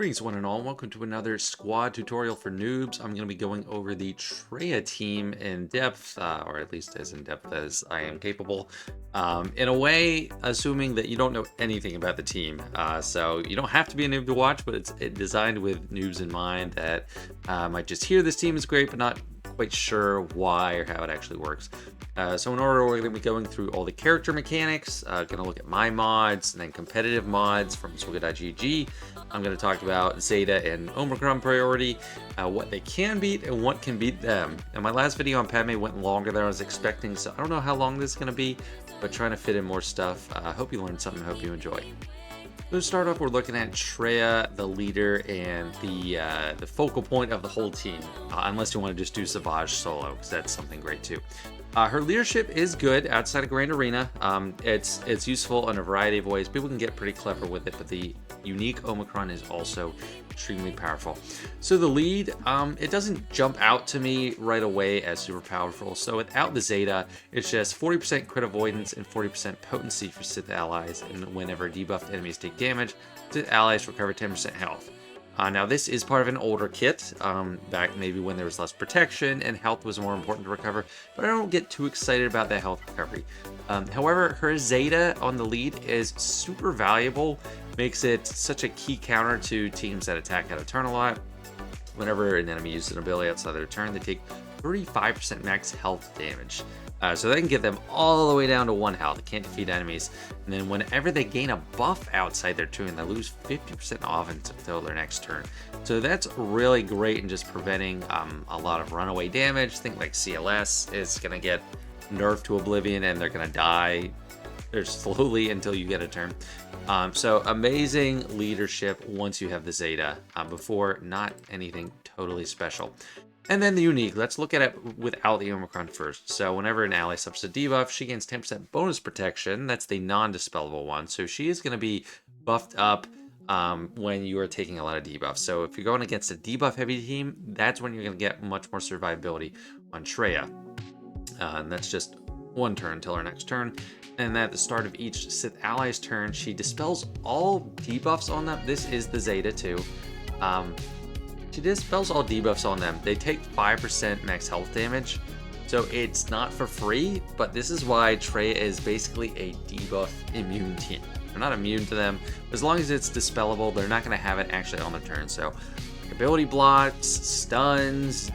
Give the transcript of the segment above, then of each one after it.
Greetings one and all, welcome to another squad tutorial for noobs. I'm going to be going over the Traya team in depth, or at least as in depth as I am capable. In a way, assuming that you don't know anything about the team. So you don't have to be a noob to watch, but it's designed with noobs in mind that might just hear this team is great, but not quite sure why or how it actually works. So in order, we're going to be going through all the character mechanics, going to look at my mods, and then competitive mods from Swigga.gg. I'm going to talk about Zeta and Omicron priority, what they can beat and what can beat them. And my last video on Padme went longer than I was expecting, so I don't know how long this is going to be, but trying to fit in more stuff. I hope you learned something. I hope you enjoy. So to start off, we're looking at Traya, the leader and the focal point of the whole team, unless you want to just do Savage solo, because that's something great too. Her leadership is good outside of Grand Arena. It's useful in a variety of ways. People can get pretty clever with it, but the unique Omicron is also extremely powerful. So the lead, it doesn't jump out to me right away as super powerful. So without the Zeta, it's just 40% crit avoidance and 40% potency for Sith allies, and whenever debuffed enemies take damage, Sith allies recover 10% health. Now this is part of an older kit, back maybe when there was less protection and health was more important to recover, but I don't get too excited about that health recovery. However, her Zeta on the lead is super valuable, makes it such a key counter to teams that attack out of turn a lot. Whenever an enemy uses an ability outside their turn, they take 35% max health damage. So they can get them all the way down to 1 health. They can't defeat enemies. And then whenever they gain a buff outside their turn, they lose 50% offense until their next turn. So that's really great in just preventing a lot of runaway damage. Think like CLS is going to get nerfed to oblivion and they're going to die slowly until you get a turn. So amazing leadership once you have the Zeta. Before, not anything totally special. And then the unique, let's look at it without the Omicron first. So whenever an ally suffers a debuff, she gains 10% bonus protection. That's the non-dispellable one. So she is going to be buffed up when you are taking a lot of debuffs. So if you're going against a debuff heavy team, that's when you're going to get much more survivability on Traya. And that's just 1 turn until her next turn. And at the start of each Sith ally's turn, she dispels all debuffs on them. This is the Zeta too. She dispels all debuffs on them. They take 5% max health damage, so it's not for free, but this is why Traya is basically a debuff immune team. They're not immune to them. As long as it's dispellable, they're not going to have it actually on their turn. So ability blocks, stuns,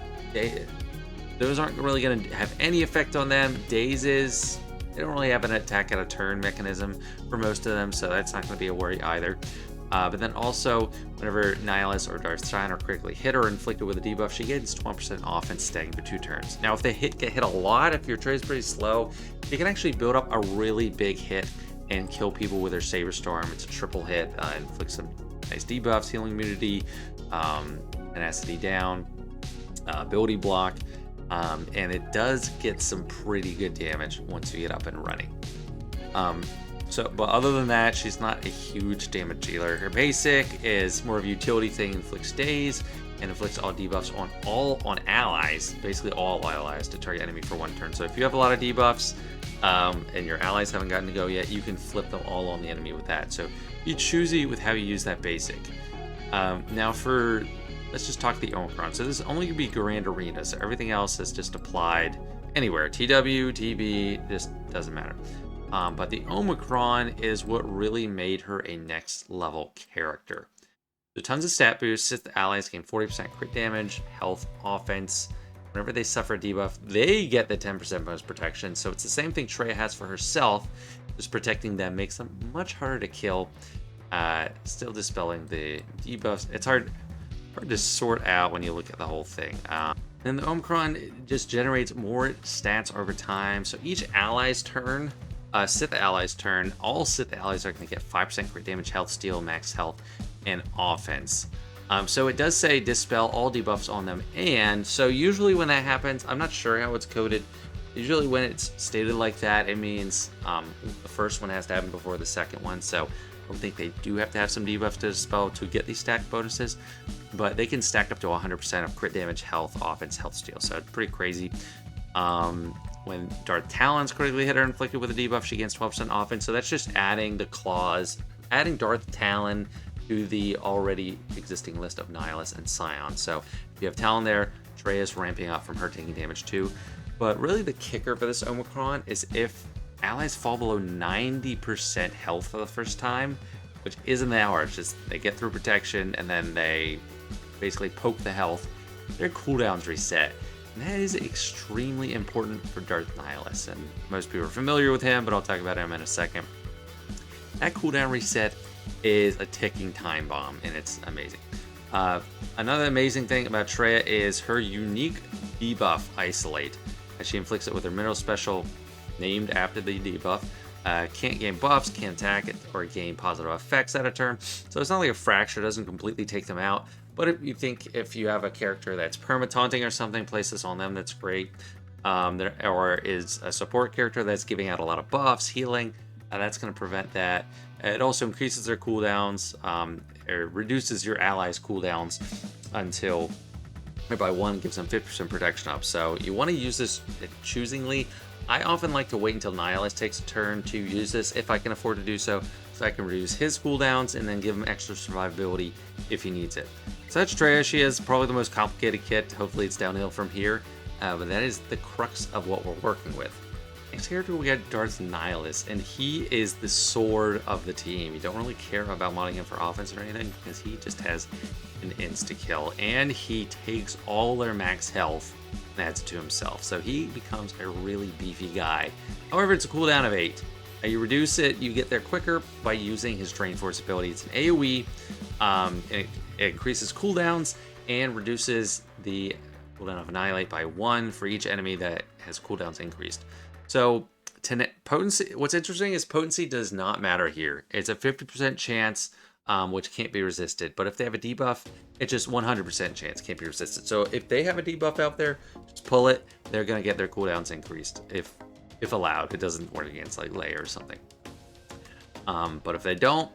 those aren't really going to have any effect on them. Dazes, they don't really have an attack out of turn mechanism for most of them, so that's not going to be a worry either. But then also, whenever Nihilus or Darth Sion are critically hit or inflicted with a debuff, she gains 20% offense staying for 2 turns. Now, if they get hit a lot, if your Traya is pretty slow, you can actually build up a really big hit and kill people with her Saber Storm. It's a triple hit, inflicts some nice debuffs, healing immunity, tenacity down, ability block, and it does get some pretty good damage once you get up and running. But other than that, she's not a huge damage dealer. Her basic is more of a utility thing, inflicts daze, and inflicts all debuffs on allies, basically all allies, to target enemy for 1 turn. So if you have a lot of debuffs and your allies haven't gotten to go yet, you can flip them all on the enemy with that. So be choosy with how you use that basic. Now let's just talk the Omicron. So this is only going to be Grand Arena, so everything else is just applied anywhere. TW, TB, just doesn't matter. But the Omicron is what really made her a next level character. So tons of stat boosts. Sith allies gain 40% crit damage, health, offense. Whenever they suffer a debuff, they get the 10% bonus protection. So it's the same thing Traya has for herself. Just protecting them makes them much harder to kill. Still dispelling the debuffs. It's hard to sort out when you look at the whole thing. And the Omicron just generates more stats over time. So each ally's turn, Sith allies turn, all Sith allies are going to get 5% crit damage, health steal, max health, and offense. So it does say dispel all debuffs on them, and so usually when that happens, I'm not sure how it's coded. Usually when it's stated like that, it means the first one has to happen before the second one. So I don't think they do have to have some debuffs to dispel to get these stack bonuses, but they can stack up to 100% of crit damage, health, offense, health steal. So it's pretty crazy. When Darth Talon's critically hit or inflicted with a debuff, she gains 12% offense. So that's just adding the claws, adding Darth Talon to the already existing list of Nihilus and Sion. So if you have Talon there, Traya is ramping up from her taking damage too. But really the kicker for this Omicron is if allies fall below 90% health for the first time, which isn't that hard, it's just they get through protection and then they basically poke the health, their cooldowns reset. And that is extremely important for Darth Nihilus, and most people are familiar with him, but I'll talk about him in a second. That cooldown reset is a ticking time bomb, and it's amazing. Another amazing thing about Traya is her unique debuff Isolate, as she inflicts it with her mineral special named after the debuff. Can't gain buffs, can't attack it, or gain positive effects at a turn. So it's not like a fracture, doesn't completely take them out. But if you have a character that's perma-taunting or something, place this on them, that's great. Or is a support character that's giving out a lot of buffs, healing, that's going to prevent that. It also increases their cooldowns, or reduces your allies' cooldowns until by 1, gives them 50% protection up. So you want to use this choosingly. I often like to wait until Nihilus takes a turn to use this if I can afford to do so I can reduce his cooldowns and then give him extra survivability if he needs it. So that's Traya. She has probably the most complicated kit. Hopefully it's downhill from here, but that is the crux of what we're working with. Next character we got Darth Nihilus, and he is the sword of the team. You don't really care about modding him for offense or anything because he just has an insta-kill, and he takes all their max health and adds it to himself. So he becomes a really beefy guy. However, it's a cooldown of 8. You reduce it, you get there quicker by using his Drain Force ability. It's an AoE, and it increases cooldowns and reduces the cooldown of Annihilate by 1 for each enemy that has cooldowns increased. So potency, what's interesting is potency does not matter here. It's a 50% chance, which can't be resisted. But if they have a debuff, it's just 100% chance can't be resisted. So if they have a debuff out there, just pull it. They're going to get their cooldowns increased if allowed. It doesn't work against like Leia or something. But if they don't,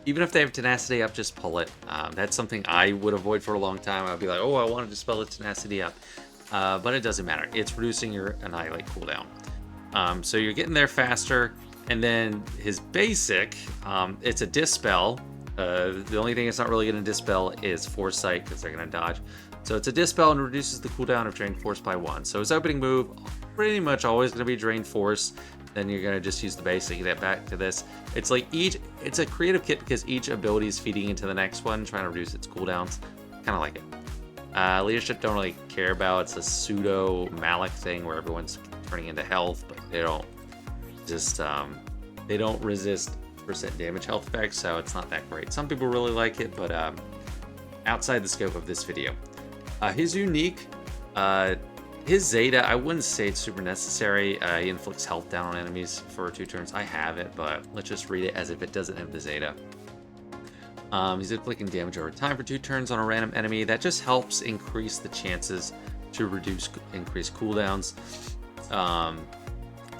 even if they have tenacity up, just pull it. That's something I would avoid for a long time. I'd be like, oh, I want to dispel the tenacity up. But it doesn't matter. It's reducing your Annihilate cooldown. So you're getting there faster. And then his basic, it's a dispel. The only thing it's not really going to dispel is Foresight because they're going to dodge. So it's a dispel and reduces the cooldown of Drain Force by 1. So his opening move, pretty much always going to be Drain Force. Then you're going to just use the basic. Get back to this. It's like it's a creative kit because each ability is feeding into the next one, trying to reduce its cooldowns. Kind of like it. Leadership don't really care about. It's a pseudo Malik thing where everyone's turning into health, but they don't resist percent damage health effects, so it's not that great. Some people really like it, but outside the scope of this video. His unique, his Zeta, I wouldn't say it's super necessary. He inflicts health down on enemies for 2 turns. I have it, but let's just read it as if it doesn't have the Zeta. He's inflicting damage over time for 2 turns on a random enemy. That just helps increase the chances to increase cooldowns.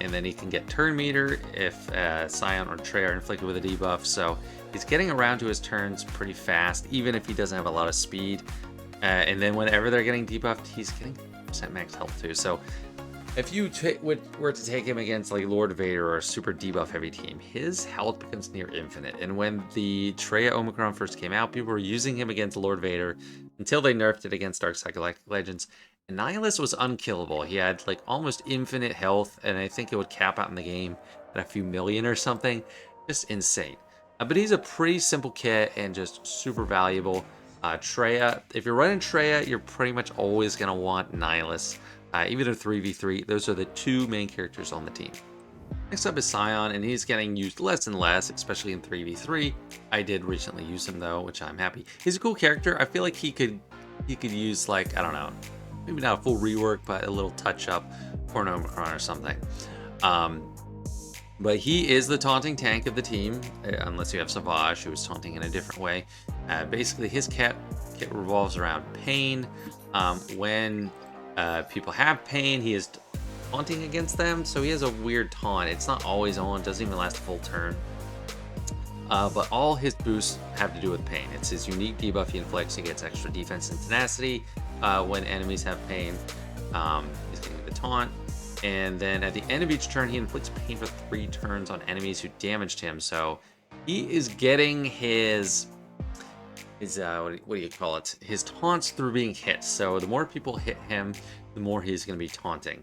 And then he can get turn meter if Sion or Traya are inflicted with a debuff. So he's getting around to his turns pretty fast, even if he doesn't have a lot of speed. And then whenever they're getting debuffed, he's getting % max health too. So if you were to take him against like Lord Vader or a super debuff heavy team, his health becomes near infinite. And when the Traya Omicron first came out, people were using him against Lord Vader until they nerfed it against Dark Galactic Legends. And Nihilus was unkillable. He had like almost infinite health, and I think it would cap out in the game at a few million or something. Just insane. But he's a pretty simple kit and just super valuable. Traya, if you're running Traya, you're pretty much always going to want Nihilus. Even in 3v3, those are the 2 main characters on the team. Next up is Sion, and he's getting used less and less, especially in 3v3. I did recently use him though, which I'm happy. He's a cool character. I feel like he could use like, I don't know, maybe not a full rework, but a little touch up for an Omicron or something. But he is the taunting tank of the team, unless you have Savage, who is taunting in a different way. Basically, his kit revolves around pain. When people have pain, he is taunting against them, so he has a weird taunt. It's not always on, doesn't even last a full turn. But all his boosts have to do with pain. It's his unique debuff he inflicts. He gets extra defense and tenacity when enemies have pain. He's getting the taunt. And then at the end of each turn, he inflicts pain for 3 turns on enemies who damaged him. So he is getting his what do you call it? His taunts through being hit. So the more people hit him, the more he's going to be taunting.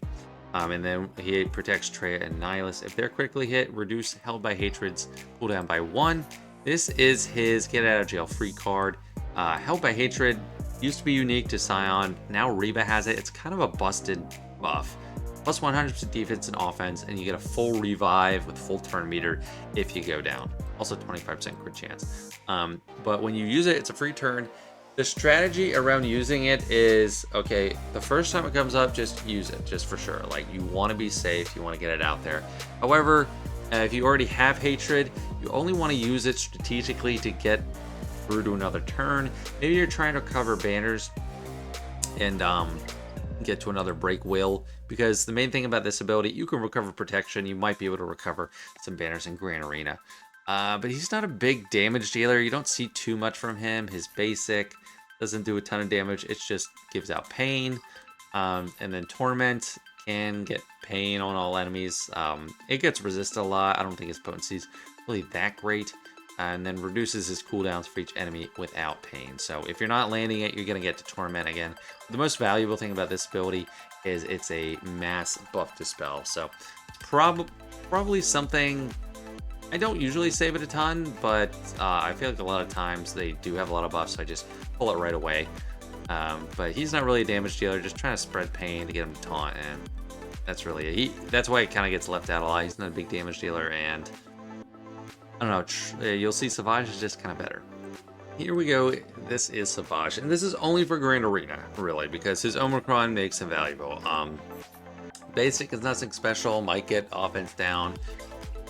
And then he protects Traya and Nihilus. If they're critically hit, reduce held by hatreds cooldown by 1. This is his get out of jail free card. Held by hatred used to be unique to Sion. Now Reba has it. It's kind of a busted buff. Plus 100% defense and offense, and you get a full revive with full turn meter if you go down. Also 25% crit chance. But when you use it, it's a free turn. The strategy around using it is, okay, the first time it comes up, just use it, just for sure. Like, you want to be safe, you want to get it out there. However, if you already have hatred, you only want to use it strategically to get through to another turn. Maybe you're trying to cover banners and get to another break will, because the main thing about this ability, you can recover protection. You might be able to recover some banners in Grand Arena. But he's not a big damage dealer. You don't see too much from him. His basic doesn't do a ton of damage. It just gives out pain. And then Torment can get pain on all enemies. It gets resisted a lot. I don't think his potency is really that great. And then reduces his cooldowns for each enemy without pain. So if you're not landing it, you're going to get to Torment again. The most valuable thing about this ability is it's a mass buff dispel. So probably something... I don't usually save it a ton, but I feel like a lot of times they do have a lot of buffs, so I just pull it right away. But he's not really a damage dealer, just trying to spread pain to get him to taunt, and that's really it. That's why he kind of gets left out a lot. He's not a big damage dealer, and I don't know, you'll see Savage is just kind of better. Here we go, this is Savage, and this is only for Grand Arena, really, because his Omicron makes him valuable. Basic is nothing special, might get offense down,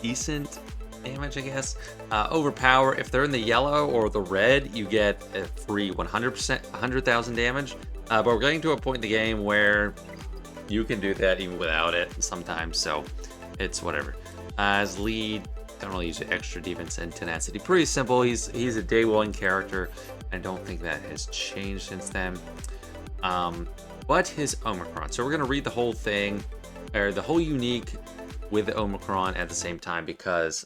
decent damage, I guess. Overpower, if they're in the yellow or the red, you get a free 100%, 100,000 damage. But we're getting to a point in the game where you can do that even without it sometimes, so it's whatever. As lead, don't really use extra defense and tenacity. Pretty simple. He's a day one character. I don't think that has changed since then. But his Omicron. So we're gonna read the whole thing, or the whole unique with the Omicron at the same time, because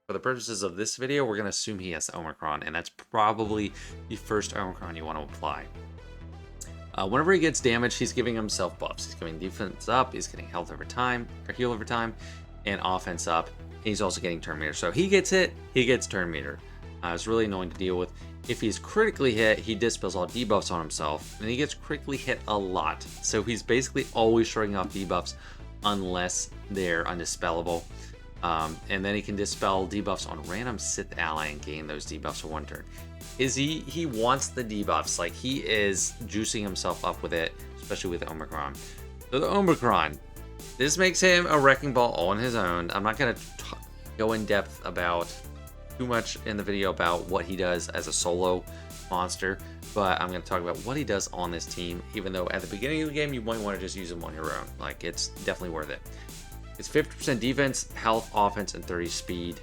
for the purposes of this video, we're gonna assume he has the Omicron, and that's probably the first Omicron you want to apply. Whenever he gets damage, he's giving himself buffs. He's giving defense up, he's getting health over time, or heal over time, and offense up. He's also getting turn meter. So he gets hit, he gets turn meter. It's really annoying to deal with. If he's critically hit, he dispels all debuffs on himself, and he gets critically hit a lot. So he's basically always showing off debuffs unless they're undispellable. And then he can dispel debuffs on random Sith ally and gain those debuffs for one turn. He wants the debuffs, like he is juicing himself up with it, especially with Omicron. So the Omicron, this makes him a wrecking ball on his own. I'm not going to go in depth about too much in the video about what he does as a solo monster, but I'm going to talk about what he does on this team, even though at the beginning of the game you might want to just use him on your own. Like, it's definitely worth it. It's 50% defense, health, offense, and 30 speed.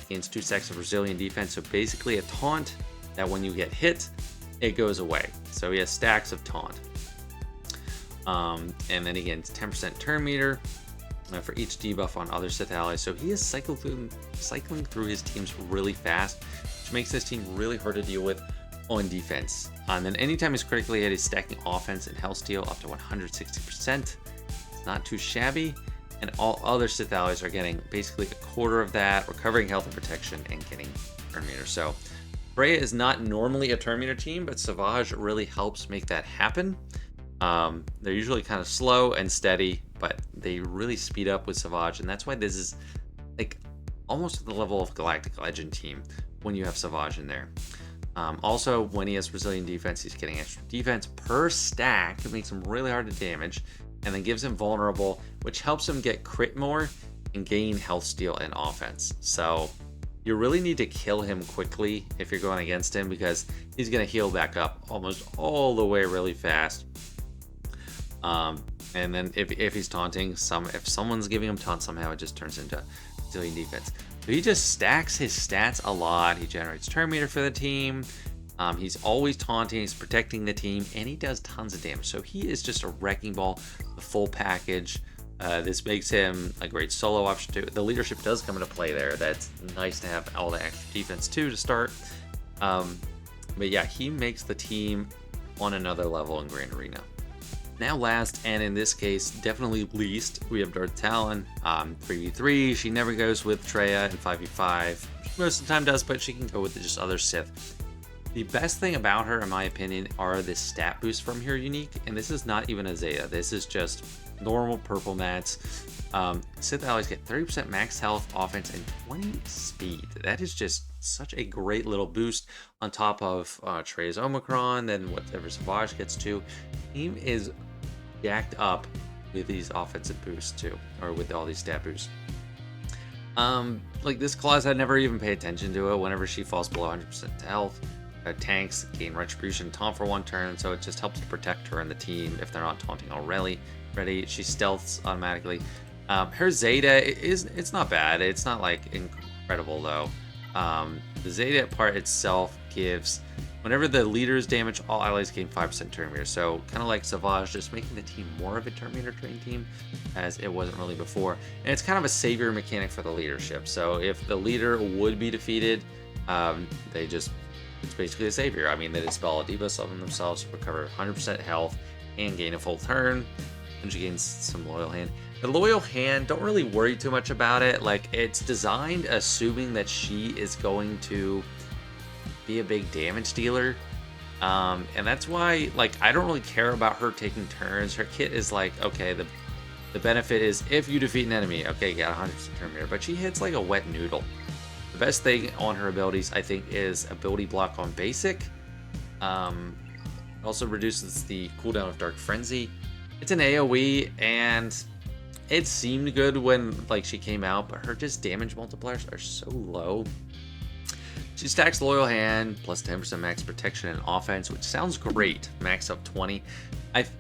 Gains 2 stacks of resilient defense, so basically a taunt that when you get hit, it goes away. So he has stacks of taunt. And then he gains 10% turn meter for each debuff on other Sith allies. So he is cycling through his teams really fast, which makes this team really hard to deal with on defense. And then anytime he's critically hit, he's stacking offense and health steal up to 160%. It's not too shabby. And all other Sith allies are getting basically a quarter of that, recovering health and protection, and getting turn meter. So Traya is not normally a turn meter team, but Savage really helps make that happen. They're usually kind of slow and steady, but they really speed up with Savage, and that's why this is like almost at the level of Galactic Legend team when you have Savage in there. Also, when he has resilient defense, he's getting extra defense per stack. It makes him really hard to damage, and then gives him vulnerable, which helps him get crit more and gain health steal and offense. So you really need to kill him quickly if you're going against him, because he's going to heal back up almost all the way really fast. And then if he's taunting, if someone's giving him taunt somehow, it just turns into resilient defense. So he just stacks his stats a lot. He generates turn meter for the team. He's always taunting, he's protecting the team, and he does tons of damage. So he is just a wrecking ball, the full package. This makes him a great solo option too. The leadership does come into play there. That's nice to have all the extra defense too to start. But yeah, he makes the team on another level in Grand Arena. Now last, and in this case, definitely least, we have Darth Talon. 3v3, she never goes with Traya, and 5v5. Most of the time does, but she can go with just other Sith. The best thing about her, in my opinion, are the stat boosts from her unique, and this is not even a Zeta. This is just normal purple mats. Sith allies get 30% max health, offense, and 20 speed. That is just such a great little boost on top of Traya's Omicron, then whatever Savage gets to. Team is jacked up with these offensive boosts too, or with all these stat boosts. Like this clause, I never even pay attention to it. Whenever she falls below 100% health, tanks gain retribution taunt for 1 turn, so it just helps to protect her and the team if they're not taunting already. She stealths automatically. Her Zeta it's not bad. It's not like incredible though. The Zeta part itself gives, whenever the leaders damage, all allies gain 5% turn meter. So kind of like Savage, just making the team more of a turn meter trained team, as it wasn't really before. And it's kind of a savior mechanic for the leadership. So if the leader would be defeated, it's basically a savior. I mean, they dispel a debuff on themselves, recover 100% health, and gain a full turn. And she gains some Loyal Hand. The Loyal Hand, don't really worry too much about it. Like, it's designed assuming that she is going to be a big damage dealer. And that's why, like, I don't really care about her taking turns. Her kit is like, okay, the benefit is if you defeat an enemy, okay, you got 100% turn meter. But she hits like a wet noodle. The best thing on her abilities, I think, is ability block on basic. Also reduces the cooldown of Dark Frenzy. It's an AoE, and it seemed good when like she came out, but her just damage multipliers are so low. She stacks Loyal Hand plus 10% max protection and offense, which sounds great. Max up 20.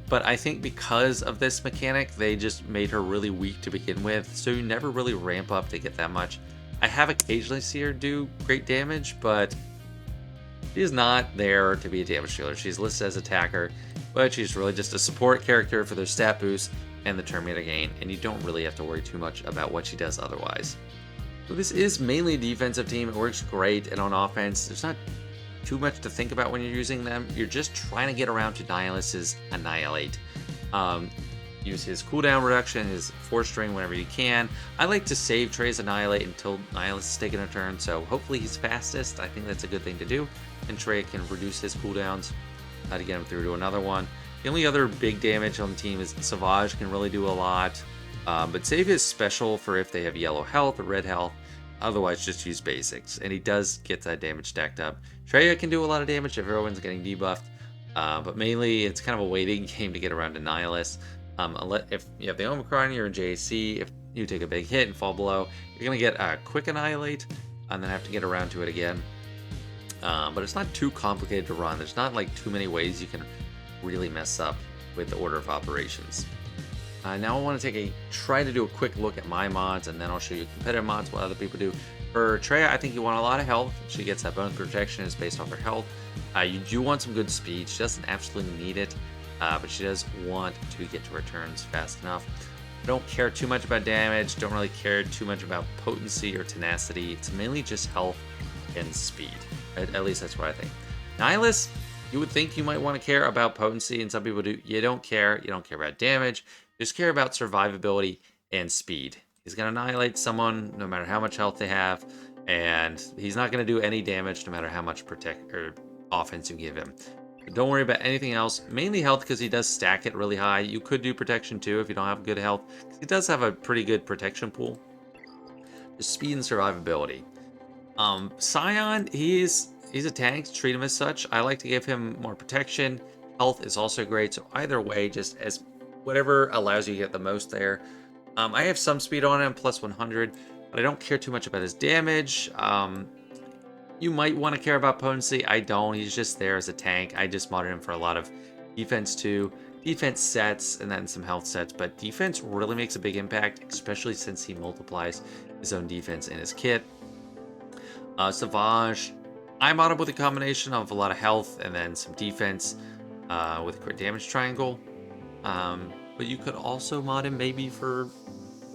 But I think because of this mechanic, they just made her really weak to begin with, so you never really ramp up to get that much. I have occasionally seen her do great damage, but she is not there to be a damage dealer. She's listed as attacker, but she's really just a support character for their stat boost and the turn meter gain, and you don't really have to worry too much about what she does otherwise. So this is mainly a defensive team. It works great, and on offense, there's not too much to think about when you're using them. You're just trying to get around to Nihilus's Annihilate. Use his cooldown reduction, his 4-string whenever you can. I like to save Traya's Annihilate until Nihilus is taking a turn, so hopefully he's fastest. I think that's a good thing to do, and Traya can reduce his cooldowns to get him through to another one. The only other big damage on the team is Savage can really do a lot, but save his special for if they have yellow health or red health. Otherwise, just use basics, and he does get that damage stacked up. Traya can do a lot of damage if everyone's getting debuffed, but mainly it's kind of a waiting game to get around to Nihilus. If you have the Omicron, you're in JAC. If you take a big hit and fall below, you're going to get a quick Annihilate and then have to get around to it again. But it's not too complicated to run. There's not like too many ways you can really mess up with the order of operations. Now I want to try to do a quick look at my mods, and then I'll show you competitive mods, what other people do. For Traya, I think you want a lot of health. She gets that bonus protection, is based off her health. You do want some good speed. She doesn't absolutely need it. But she does want to get to her turns fast enough. I don't care too much about damage, don't really care too much about potency or tenacity. It's mainly just health and speed. At least that's what I think. Nihilus, you would think you might want to care about potency, and some people do. You don't care. You don't care about damage. You just care about survivability and speed. He's going to annihilate someone no matter how much health they have, and he's not going to do any damage no matter how much offense you give him. Don't worry about anything else. Mainly health, because he does stack it really high. You could do protection too if you don't have good health. He does have a pretty good protection pool. Just speed and survivability. Sion, he's a tank. Treat him as such. I like to give him more protection. Health is also great. So either way, just as whatever allows you to get the most there. I have some speed on him, plus 100, but I don't care too much about his damage. You might want to care about potency. I don't. He's just there as a tank. I just modded him for a lot of defense too. Defense sets and then some health sets. But defense really makes a big impact, especially since he multiplies his own defense in his kit. Savage, I modded with a combination of a lot of health and then some defense with a crit damage triangle. But you could also mod him maybe for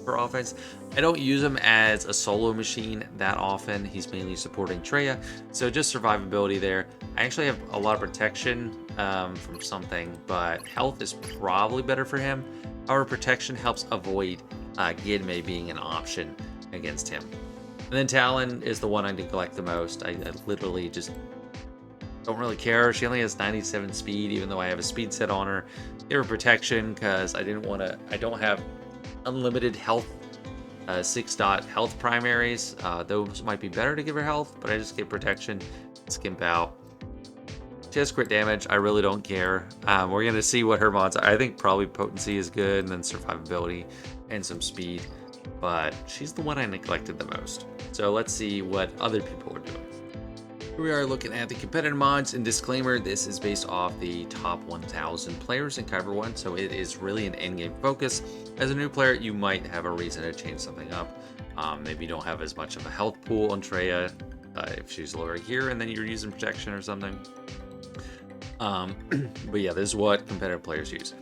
for offense. I don't use him as a solo machine that often. He's mainly supporting Traya, so just survivability there. I actually have a lot of protection from something, but health is probably better for him. However, protection helps avoid Gidme being an option against him. And then Talon is the one I neglect the most. I literally just don't really care. She only has 97 speed, even though I have a speed set on her. Give her protection because I don't have unlimited health, 6-dot health primaries. Those might be better to give her health, but I just give protection, skimp out. She has crit damage. I really don't care. We're going to see what her mods are. I think probably potency is good, and then survivability and some speed. But she's the one I neglected the most. So let's see what other people are doing. Here we are looking at the competitive mods, and disclaimer, this is based off the top 1,000 players in Kyber 1, so it is really an endgame focus. As a new player, you might have a reason to change something up. Maybe you don't have as much of a health pool on Traya if she's lower here, and then you're using protection or something. But yeah, this is what competitive players use.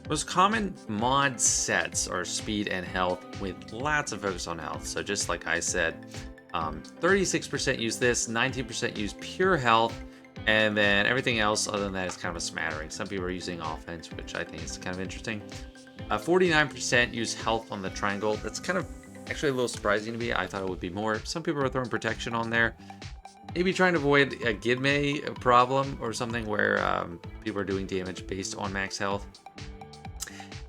Most common mod sets are speed and health with lots of focus on health. So just like I said, 36% use this, 19% use pure health, and then everything else other than that is kind of a smattering. Some people are using offense, which I think is kind of interesting. 49% use health on the triangle. That's kind of actually a little surprising to me. I thought it would be more. Some people are throwing protection on there. Maybe trying to avoid a Gidme problem or something where people are doing damage based on max health.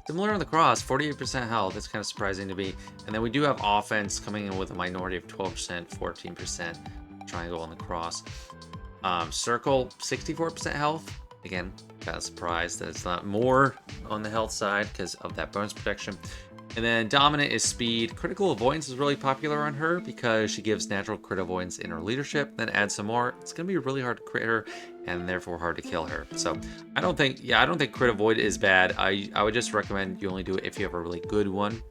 Similar on the cross, 48% health. That's kind of surprising to me. And then we do have offense coming in with a minority of 12%, 14% triangle on the cross. Circle, 64% health. Again, kind of surprised that it's not more on the health side because of that bonus protection. And then dominant is speed. Critical avoidance is really popular on her because she gives natural crit avoidance in her leadership. Then add some more. It's going to be really hard to crit her and therefore hard to kill her. So I don't think crit avoid is bad. I would just recommend you only do it if you have a really good one.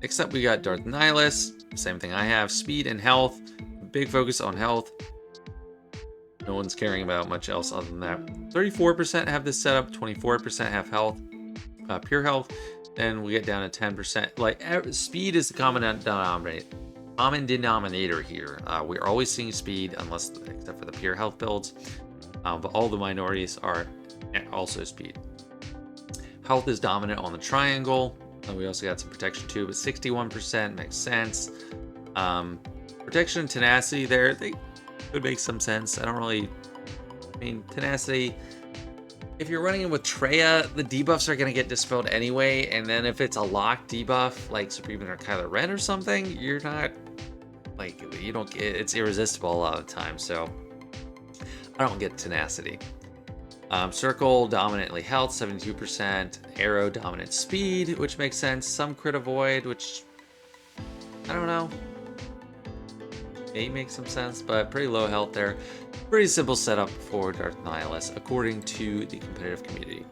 Next up, we got Darth Nihilus. Same thing I have. Speed and health. Big focus on health. No one's caring about much else other than that. 34% have this setup. 24% have health. Pure health. Then we get down to 10%. Like, speed is the common denominator here. We're always seeing speed, except for the pure health builds. But all the minorities are also speed. Health is dominant on the triangle. And we also got some protection too, but 61% makes sense. Protection and tenacity there, they could make some sense. Tenacity. If you're running in with Traya, the debuffs are going to get dispelled anyway, and then if it's a locked debuff, like Supreme or Kylo Ren or something, it's irresistible a lot of the time, so I don't get tenacity. Circle, dominantly health, 72%. Arrow, dominant speed, which makes sense. Some crit avoid, which, I don't know, may make some sense, but pretty low health there. Pretty simple setup for Darth Nihilus, according to the competitive community.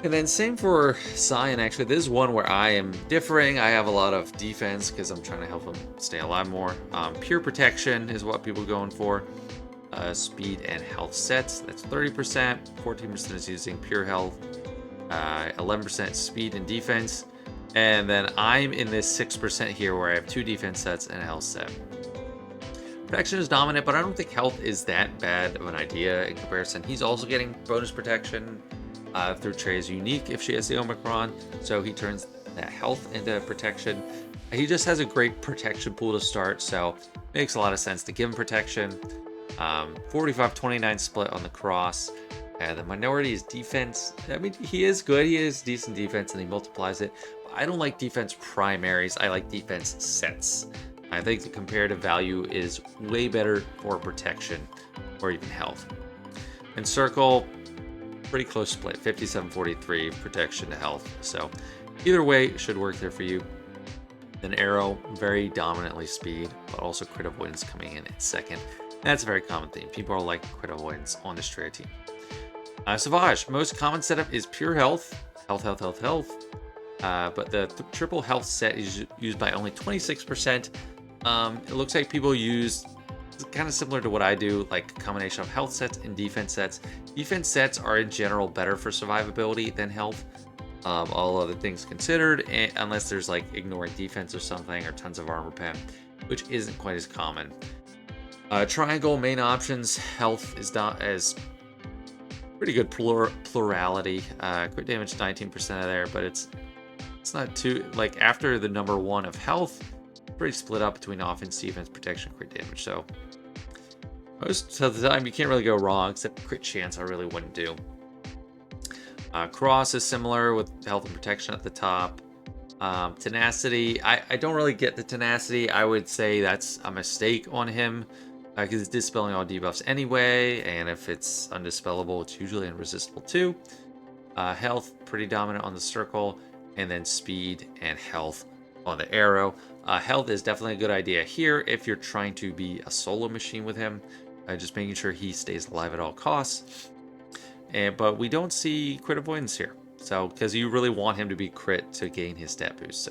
And then same for Sion, actually. This is one where I am differing. I have a lot of defense because I'm trying to help him stay alive more. Pure protection is what people are going for. Speed and health sets, that's 30%. 14% is using pure health. 11% speed and defense. And then I'm in this 6% here where I have 2 defense sets and a health set. Protection is dominant, but I don't think health is that bad of an idea in comparison. He's also getting bonus protection through Traya's unique if she has the Omicron, so he turns that health into protection. He just has a great protection pool to start, so it makes a lot of sense to give him protection. 45-29 split on the cross. The minority is defense. I mean, he is good. He is decent defense, and he multiplies it. But I don't like defense primaries. I like defense sets. I think the comparative value is way better for protection or even health. And circle, pretty close split, 57-43 protection to health. So either way, it should work there for you. Then arrow, very dominantly speed, but also crit avoidance coming in at second. That's a very common theme. People are like crit avoidance on this Traya team. Savage, most common setup is pure health. Health. But the triple health set is used by only 26%. It looks like people use, it's kind of similar to what I do, like a combination of health sets and defense sets. Defense sets are in general better for survivability than health. all other things considered, unless there's like ignoring defense or something, or tons of armor pen, which isn't quite as common. Triangle main options, health is not as pretty good plurality. Crit damage 19% of there, but it's not too, like, after the number 1 of health, pretty split up between offense, defense, protection, crit damage. So most of the time you can't really go wrong, except crit chance I really wouldn't do. Cross is similar with health and protection at the top. Tenacity, I don't really get the tenacity. I would say that's a mistake on him, because it's dispelling all debuffs anyway, and if it's undispellable, it's usually unresistible too. Health, pretty dominant on the circle, and then speed and health on the arrow. Health is definitely a good idea here if you're trying to be a solo machine with him, just making sure he stays alive at all costs. But we don't see crit avoidance here, so because you really want him to be crit to gain his stat boost, so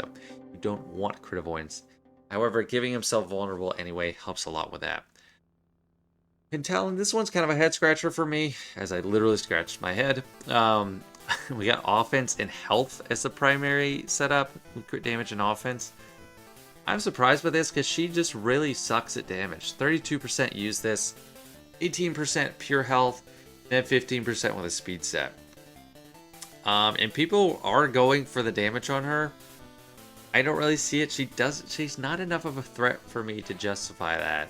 you don't want crit avoidance. However, giving himself vulnerable anyway helps a lot with that. And Talon, this one's kind of a head scratcher for me, as I literally scratched my head. We got offense and health as the primary setup with crit damage and offense. I'm surprised by this because she just really sucks at damage. 32% use this, 18% pure health, and 15% with a speed set. And people are going for the damage on her. I don't really see it. She's not enough of a threat for me to justify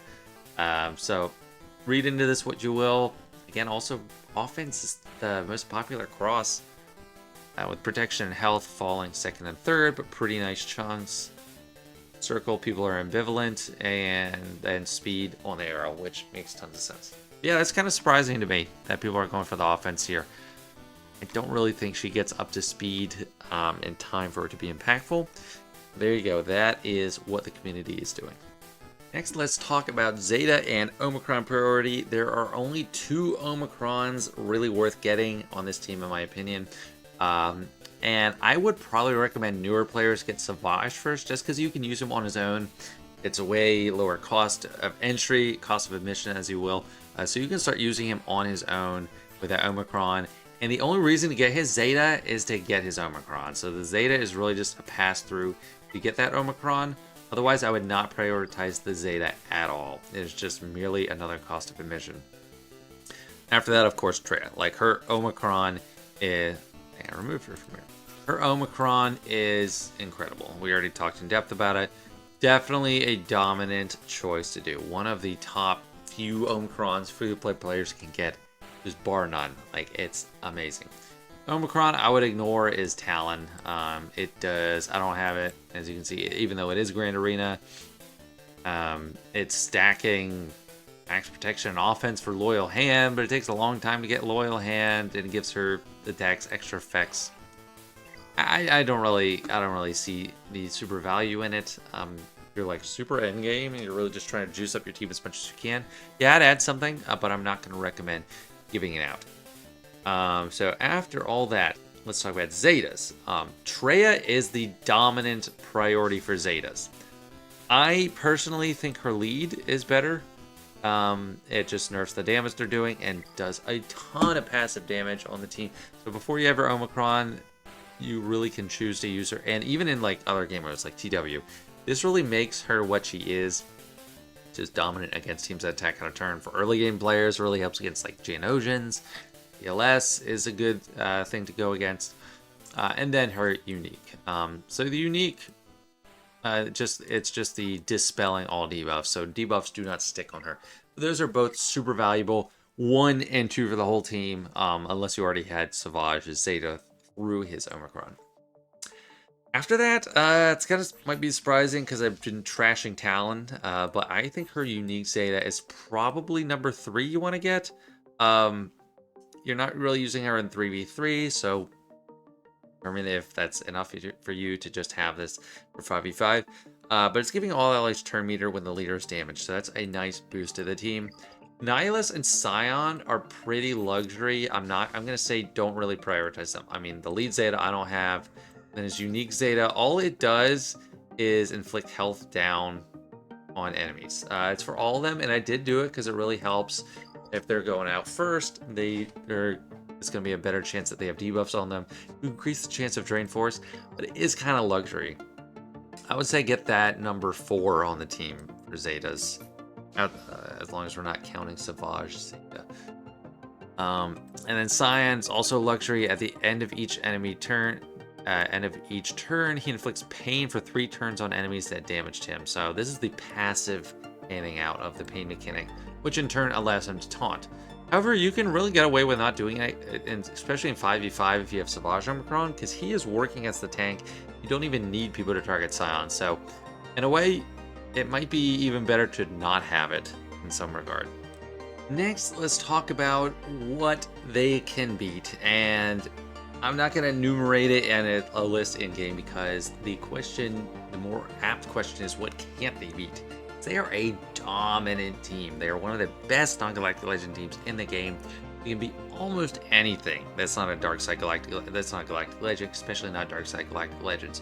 that. So read into this what you will. Again, also offense is the most popular cross, with protection and health falling second and third, but pretty nice chunks. Circle, people are ambivalent, and then speed on the arrow, which makes tons of sense. Yeah, that's kind of surprising to me that people are going for the offense here. I don't really think she gets up to speed in time for it to be impactful. There you go. That is what the community is doing. Next, let's talk about Zeta and Omicron priority. There are only 2 Omicrons really worth getting on this team, in my opinion. And I would probably recommend newer players get Savage first, just because you can use him on his own. It's a way lower cost of entry, cost of admission, as you will. So you can start using him on his own with that Omicron. And the only reason to get his Zeta is to get his Omicron. So the Zeta is really just a pass-through to get that Omicron. Otherwise, I would not prioritize the Zeta at all. It is just merely another cost of admission. After that, of course, Traya. Like, her Omicron is... I removed her from here. Her Omicron is incredible. We already talked in depth about it. Definitely a dominant choice to do. One of the top few Omicrons free-to-play players can get, just bar none. Like, it's amazing. Omicron I would ignore is Talon. It does, I don't have it, as you can see, even though it is Grand Arena. It's stacking max protection and offense for Loyal Hand, but it takes a long time to get Loyal Hand, and it gives her the dex extra effects. I don't really see the super value in it. You're like super endgame and you're really just trying to juice up your team as much as you can. Yeah, I'd add something, but I'm not going to recommend giving it out. So after all that, let's talk about Zetas. Traya is the dominant priority for Zetas. I personally think her lead is better. It just nerfs the damage they're doing and does a ton of passive damage on the team. So before you ever Omicron, you really can choose to use her. And even in like other game modes like TW, this really makes her what she is. Just dominant against teams that attack on a turn. For early game players, really helps against like Geonosians. ELS is a good thing to go against. And then her unique. So the unique, it's just the dispelling all debuffs. So debuffs do not stick on her. Those are both super valuable. 1 and 2 for the whole team, unless you already had Savage as Zeta through his Omicron. After that, it's kind of might be surprising because I've been trashing Talon, but I think her unique Zeta is probably number 3 you want to get. You're not really using her in 3v3, so determine if that's enough for you to just have this for 5v5. But it's giving all allies turn meter when the leader is damaged, so that's a nice boost to the team. Nihilus and Sion are pretty luxury. I'm gonna say don't really prioritize them. I mean, the lead Zeta I don't have. Then his unique Zeta, all it does is inflict health down on enemies. It's for all of them, and I did do it because it really helps if they're going out first. They're it's going to be a better chance that they have debuffs on them to increase the chance of Drain Force, but it is kind of luxury. I would say get that number 4 on the team for Zetas, as long as we're not counting Savage Zeta. And then Sion's also luxury. At the end of each enemy turn, he inflicts pain for 3 turns on enemies that damaged him. So this is the passive panning out of the pain mechanic, which in turn allows him to taunt. However, you can really get away with not doing it, and especially in 5v5 if you have Savage Omicron, because he is working as the tank. You don't even need people to target Sion. So in a way, it might be even better to not have it in some regard. Next, let's talk about what they can beat, and I'm not going to enumerate it in a list in-game because the more apt question is what can't they beat? They are a dominant team. They are one of the best non-galactic legend teams in the game. You can beat almost anything that's not a galactic legend, especially not dark side galactic legends.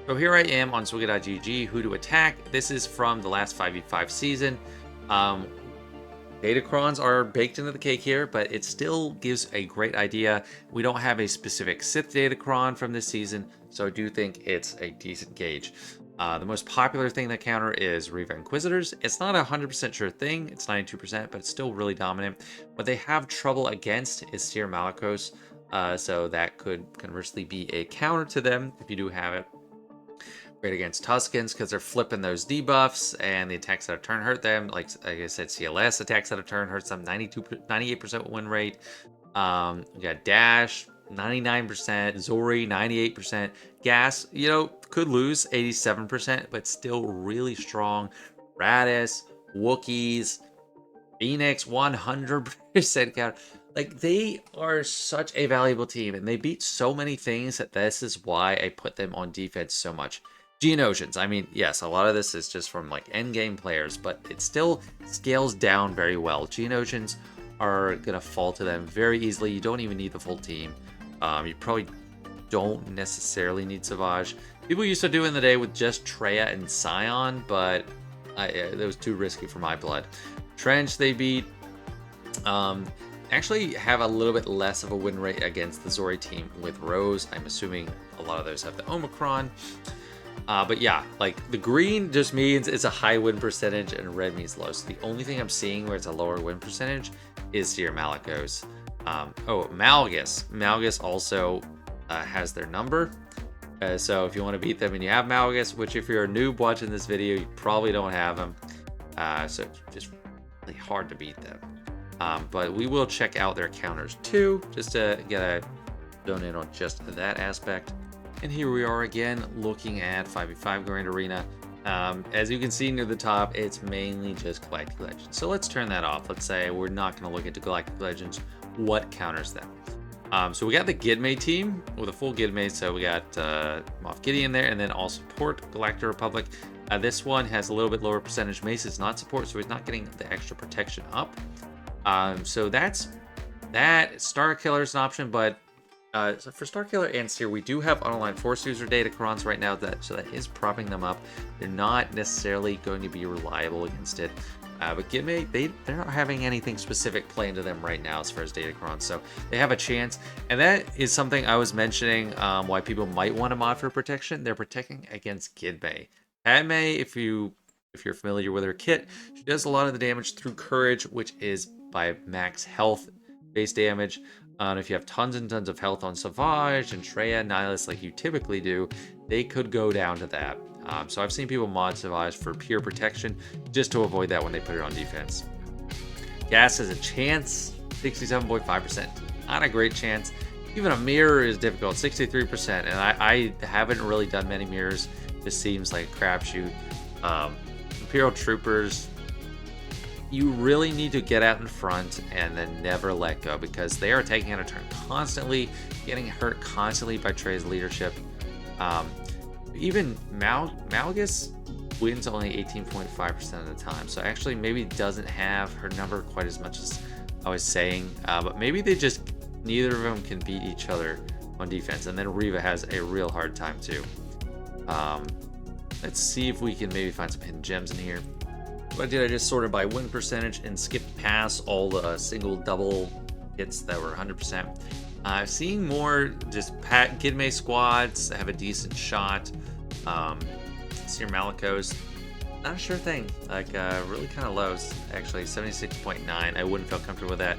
So here I am on Swigga.gg, who to attack. This is from the last 5v5 season. Datacrons are baked into the cake here, but it still gives a great idea. We don't have a specific Sith Datacron from this season, so I do think it's a decent gauge. The most popular thing that counter is Reva Inquisitors. It's not a 100% sure thing, it's 92%, but it's still really dominant. What they have trouble against is Seer Malakos, so that could conversely be a counter to them if you do have it. Great against Tuskens because they're flipping those debuffs and the attacks that a turn hurt them. Like I said, CLS attacks that a turn hurts them. 98% win rate. We got Dash, 99%. Zori, 98%. Gas, could lose 87%, but still really strong. Radis, Wookiees, Phoenix, 100% counter. Like, they are such a valuable team, and they beat so many things that this is why I put them on defense so much. Geonosians, I mean, yes, a lot of this is just from like endgame players, but it still scales down very well. Geonosians are going to fall to them very easily. You don't even need the full team. You probably don't necessarily need Savage. People used to do in the day with just Traya and Sion, but that was too risky for my blood. Trench they beat. Actually have a little bit less of a win rate against the Zori team with Rose. I'm assuming a lot of those have the Omicron. But yeah, like the green just means it's a high win percentage and red means low. So the only thing I'm seeing where it's a lower win percentage is Seer Malakos. Malgus. Malgus also has their number. So if you want to beat them and you have Malgus, which if you're a noob watching this video, you probably don't have them. So it's just really hard to beat them. But we will check out their counters too, just to get a zone in on just that aspect. And here we are again, looking at 5v5 Grand Arena. As you can see near the top, it's mainly just Galactic Legends. So let's turn that off. Let's say we're not going to look at the Galactic Legends. What counters them? So we got the Gidme team with a full Gidme. So we got Moff Gideon there, and then all support Galactic Republic. This one has a little bit lower percentage. Mace is not support, so he's not getting the extra protection up. So that's that. Star Killer is an option, but so for Star Killer and Seer, we do have online Force User Datacrons right now, so that is propping them up. They're not necessarily going to be reliable against it. But Gidme, they're not having anything specific play into them right now as far as Datacrons, so they have a chance. And that is something I was mentioning, why people might want to mod for protection. They're protecting against Gidme. Padme, if you're familiar with her kit, she does a lot of the damage through Courage, which is by max health base damage. If you have tons and tons of health on Savage and Traya, Nihilus like you typically do, they could go down to that. So I've seen people mod Savage for pure protection just to avoid that when they put it on defense. Gas has a chance, 67.5%. Not a great chance. Even a mirror is difficult, 63%. And I haven't really done many mirrors. This seems like a crapshoot. Imperial Troopers, you really need to get out in front and then never let go, because they are taking out a turn constantly, getting hurt constantly by Trey's leadership. Even Malgus wins only 18.5% of the time, so actually maybe doesn't have her number quite as much as I was saying, but maybe they just, neither of them can beat each other on defense, and then Reva has a real hard time too. Let's see if we can maybe find some hidden gems in here. What I did, I just sorted by win percentage and skipped past all the single, double hits that were 100%. Seeing more just Gidme squads that have a decent shot. Seer Malicos, not a sure thing. Like, really kind of low, actually. 76.9. I wouldn't feel comfortable with that.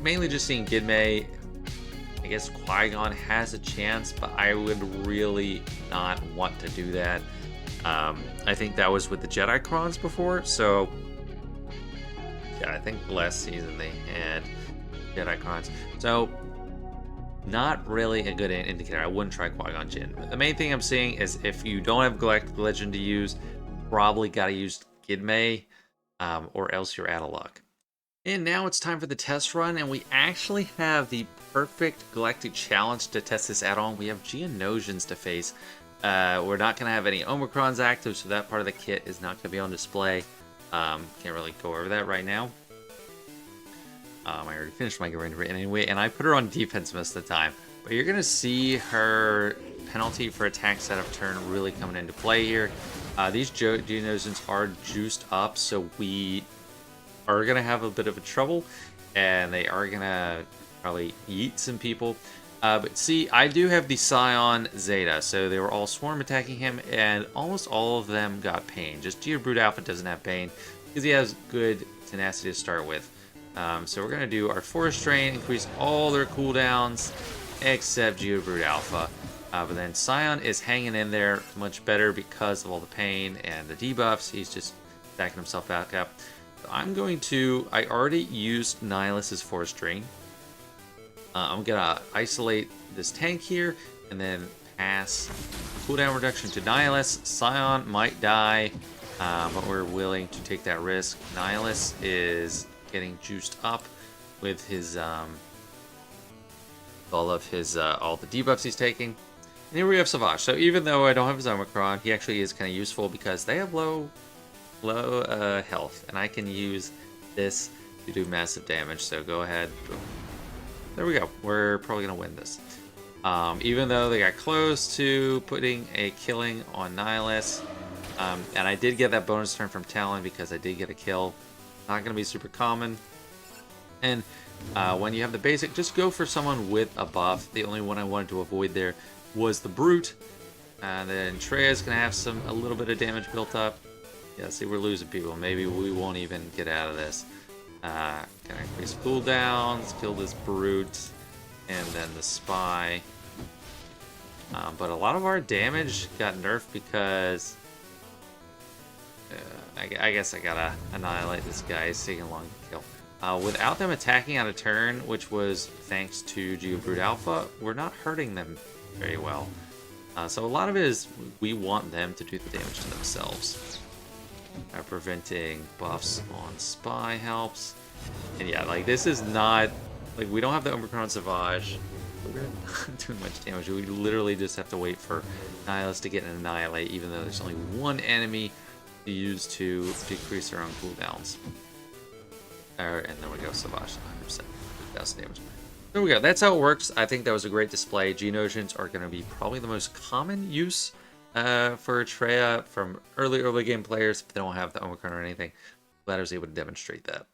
Mainly just seeing Gidme. I guess Qui-Gon has a chance, but I would really not want to do that. I think that was with the Jedi Crons before, so yeah, I think last season they had Jedi Crons. So not really a good indicator. I wouldn't try Qui-Gon Jinn. The main thing I'm seeing is if you don't have Galactic Legend to use, probably got to use Gidme, or else you're out of luck. And now it's time for the test run, and we actually have the perfect Galactic Challenge to test this add-on. We have Geonosians to face. We're not going to have any Omicrons active, so that part of the kit is not going to be on display. Can't really go over that right now. I already finished my Garand anyway, and I put her on defense most of the time. But you're going to see her penalty for attacks out of turn really coming into play here. These Geonosians are juiced up, so we are going to have a bit of a trouble, and they are going to probably eat some people. But see, I do have the Sion Zeta, so they were all swarm attacking him, and almost all of them got pain. Just Geobrute Alpha doesn't have pain, because he has good tenacity to start with. So we're going to do our Force Drain, increase all their cooldowns, except Geobrute Alpha. But then Sion is hanging in there much better because of all the pain and the debuffs. He's just stacking himself back up. So I'm going to... I already used Nihilus's Force Drain. I'm going to isolate this tank here, and then pass cooldown reduction to Nihilus. Sion might die, but we're willing to take that risk. Nihilus is getting juiced up with his all the debuffs he's taking. And here we have Savage. So even though I don't have his Omicron, he actually is kind of useful because they have low health, and I can use this to do massive damage. So go ahead. There we go. We're probably gonna win this. Even though they got close to putting a killing on Nihilus, and I did get that bonus turn from Talon because I did get a kill. Not going to be super common. And when you have the basic, just go for someone with a buff. The only one I wanted to avoid there was the Brute. And then Traya's going to have a little bit of damage built up. Yeah, see, we're losing people. Maybe we won't even get out of this. Gonna increase cooldowns, kill this Brute, and then the Spy. But a lot of our damage got nerfed because... I guess I gotta annihilate this guy. He's taking long to kill. Without them attacking on a turn, which was thanks to Geobrute Alpha, we're not hurting them very well. So a lot of it is we want them to do the damage to themselves. Preventing buffs on Spy helps. And yeah, like this is not... Like we don't have the Omicron Savage. We're not doing much damage. We literally just have to wait for Nihilus to get an annihilate, even though there's only one enemy use to decrease their own cooldowns. And there we go, Savage, 100%. 1,000 damage. There we go, that's how it works. I think that was a great display. Geonosians are going to be probably the most common use for Traya from early game players if they don't have the Omicron or anything. Glad I was able to demonstrate that.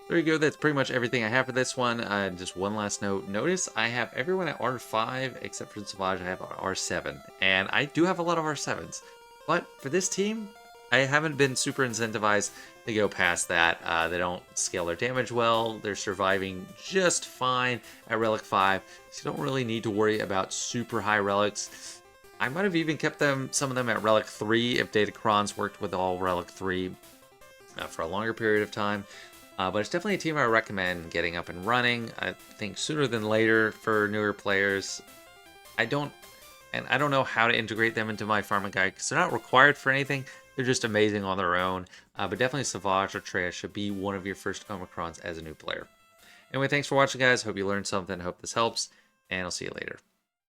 There you go, that's pretty much everything I have for this one. Just one last note. Notice I have everyone at R5 except for Savage. I have R7. And I do have a lot of R7s. But for this team, I haven't been super incentivized to go past that. They don't scale their damage well. They're surviving just fine at Relic 5. So you don't really need to worry about super high relics. I might have even kept some of them at Relic 3 if Datacrons worked with all Relic 3 for a longer period of time. But it's definitely a team I recommend getting up and running. I think sooner than later for newer players. I don't know how to integrate them into my farming guide because they're not required for anything. They're just amazing on their own. But definitely Savage or Traya should be one of your first Omicrons as a new player. Anyway, thanks for watching, guys. Hope you learned something. Hope this helps. And I'll see you later.